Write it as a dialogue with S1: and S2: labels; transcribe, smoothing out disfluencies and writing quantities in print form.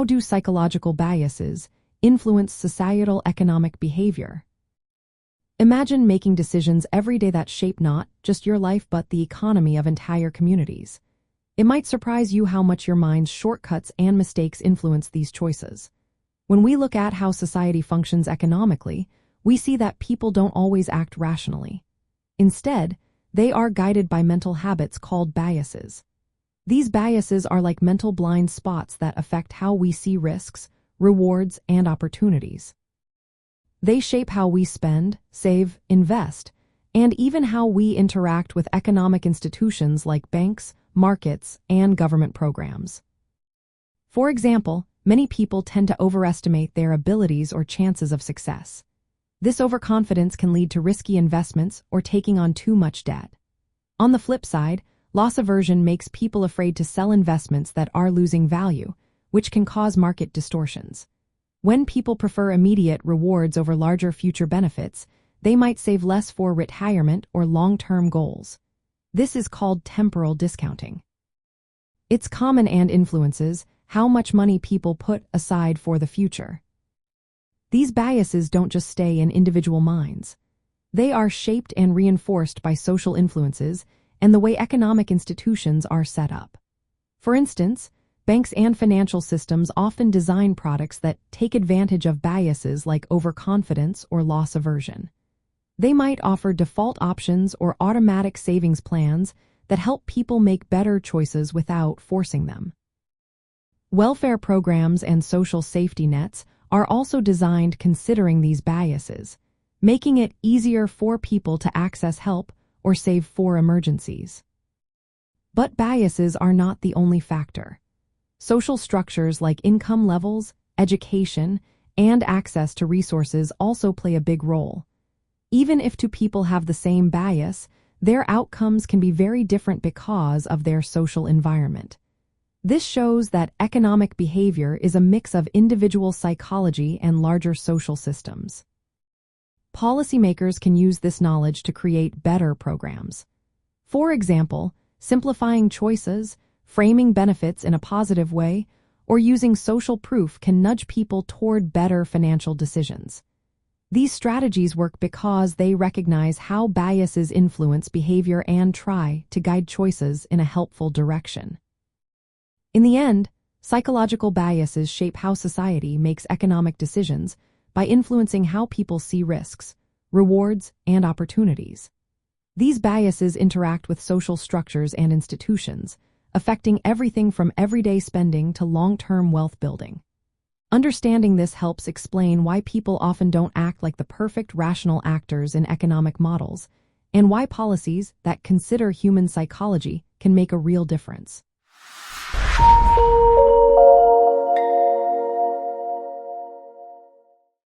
S1: How do psychological biases influence societal economic behavior? Imagine making decisions every day that shape not just your life but the economy of entire communities. It might surprise you how much your mind's shortcuts and mistakes influence these choices. When we look at how society functions economically, we see that people don't always act rationally. Instead, they are guided by mental habits called biases. These biases are like mental blind spots that affect how we see risks, rewards, and opportunities. They shape how we spend, save, invest, and even how we interact with economic institutions like banks, markets, and government programs. For example, many people tend to overestimate their abilities or chances of success. This overconfidence can lead to risky investments or taking on too much debt. On the flip side, loss aversion makes people afraid to sell investments that are losing value, which can cause market distortions. When people prefer immediate rewards over larger future benefits, they might save less for retirement or long-term goals. This is called temporal discounting. It's common and influences how much money people put aside for the future. These biases don't just stay in individual minds. They are shaped and reinforced by social influences and the way economic institutions are set up. For instance, banks and financial systems often design products that take advantage of biases like overconfidence or loss aversion. They might offer default options or automatic savings plans that help people make better choices without forcing them. Welfare programs and social safety nets are also designed considering these biases, making it easier for people to access help or save for emergencies. But biases are not the only factor. Social structures like income levels, education, and access to resources also play a big role. Even if two people have the same bias, their outcomes can be very different because of their social environment. This shows that economic behavior is a mix of individual psychology and larger social systems. Policymakers can use this knowledge to create better programs. For example, simplifying choices, framing benefits in a positive way, or using social proof can nudge people toward better financial decisions. These strategies work because they recognize how biases influence behavior and try to guide choices in a helpful direction. In the end, psychological biases shape how society makes economic decisions by influencing how people see risks, rewards, and opportunities. These biases interact with social structures and institutions, affecting everything from everyday spending to long-term wealth building. Understanding this helps explain why people often don't act like the perfect rational actors in economic models, and why policies that consider human psychology can make a real difference.